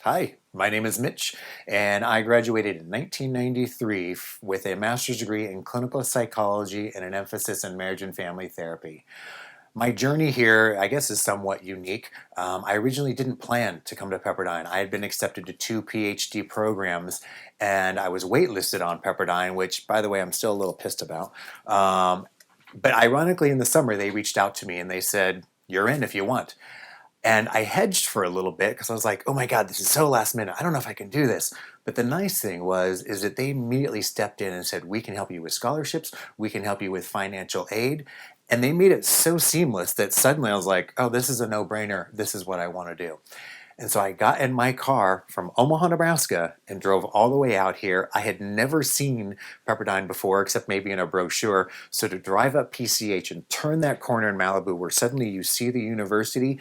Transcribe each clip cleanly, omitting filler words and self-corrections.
Hi, my name is Mitch, and I graduated in 1993 with a master's degree in clinical psychology and an emphasis in marriage and family therapy. My journey here, I guess, is somewhat unique. I originally didn't plan to come to Pepperdine. I had been accepted to 2 PhD programs, and I was waitlisted on Pepperdine, which, by the way, I'm still a little pissed about. But ironically, in the summer, they reached out to me and they said, "You're in if you want." And I hedged for a little bit because I was like, oh my God, this is so last minute. I don't know if I can do this. But the nice thing is that they immediately stepped in and said, we can help you with scholarships. We can help you with financial aid. And they made it so seamless that suddenly I was like, oh, this is a no-brainer. This is what I want to do. And so I got in my car from Omaha, Nebraska and drove all the way out here. I had never seen Pepperdine before, except maybe in a brochure. So to drive up PCH and turn that corner in Malibu where suddenly you see the university,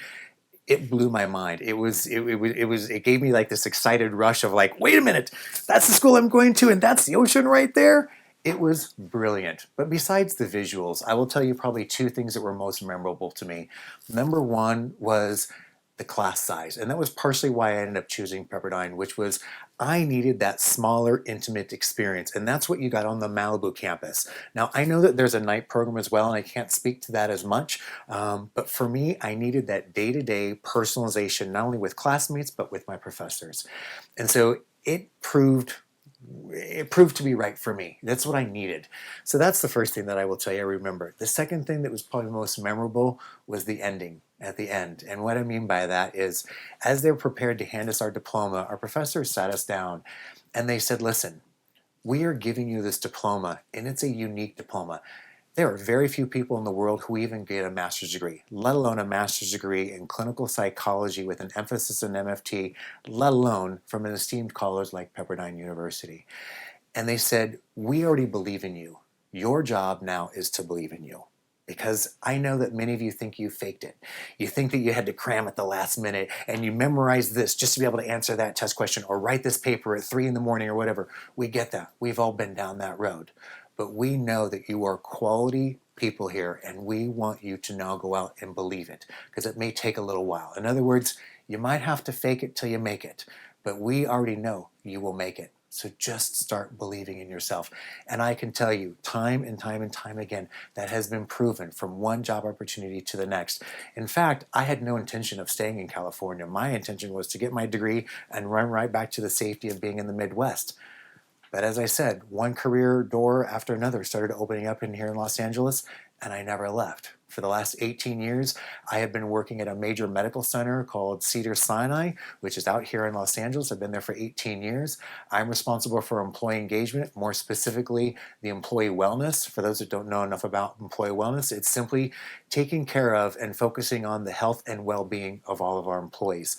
it blew my mind. It gave me like this excited rush of like, wait a minute, that's the school I'm going to and that's the ocean right there. It was brilliant. But besides the visuals, I will tell you probably two things that were most memorable to me. Number one was the class size. And that was partially why I ended up choosing Pepperdine, which was I needed that smaller, intimate experience. And that's what you got on the Malibu campus. Now, I know that there's a night program as well, and I can't speak to that as much. But for me, I needed that day-to-day personalization, not only with classmates, but with my professors. And so it proved to be right for me. That's what I needed. So that's the first thing that I will tell you I remember. The second thing that was probably most memorable was the ending at the end. And what I mean by that is as they were prepared to hand us our diploma, our professors sat us down and they said, listen, we are giving you this diploma and it's a unique diploma. There are very few people in the world who even get a master's degree, let alone a master's degree in clinical psychology with an emphasis in MFT, let alone from an esteemed college like Pepperdine University. And they said, we already believe in you. Your job now is to believe in you. Because I know that many of you think you faked it. You think that you had to cram at the last minute and you memorized this just to be able to answer that test question or write this paper at 3 in the morning or whatever. We get that. We've all been down that road. But we know that you are quality people here and we want you to now go out and believe it because it may take a little while. In other words, you might have to fake it till you make it, but we already know you will make it. So just start believing in yourself. And I can tell you time and time and time again, that has been proven from one job opportunity to the next. In fact, I had no intention of staying in California. My intention was to get my degree and run right back to the safety of being in the Midwest. But as I said, one career door after another started opening up in here in Los Angeles, and I never left. For the last 18 years, I have been working at a major medical center called Cedars-Sinai, which is out here in Los Angeles. I've been there for 18 years. I'm responsible for employee engagement, more specifically the employee wellness. For those that don't know enough about employee wellness, it's simply taking care of and focusing on the health and well-being of all of our employees.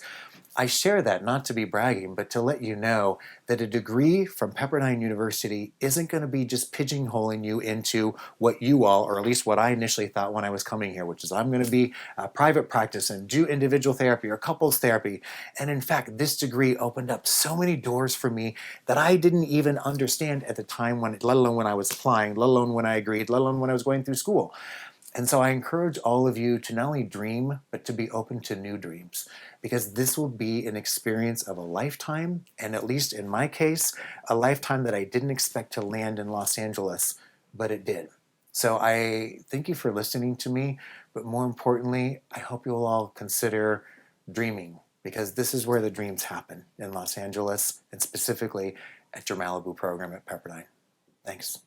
I share that not to be bragging, but to let you know that a degree from Pepperdine University isn't going to be just pigeonholing you into what you all, or at least what I initially thought when I was coming here, which is I'm going to be a private practice and do individual therapy or couples therapy. And in fact, this degree opened up so many doors for me that I didn't even understand at the time let alone when I was applying, let alone when I agreed, let alone when I was going through school. And so I encourage all of you to not only dream, but to be open to new dreams, because this will be an experience of a lifetime, and at least in my case, a lifetime that I didn't expect to land in Los Angeles, but it did. So I thank you for listening to me, but more importantly, I hope you'll all consider dreaming, because this is where the dreams happen in Los Angeles, and specifically at your Malibu program at Pepperdine. Thanks.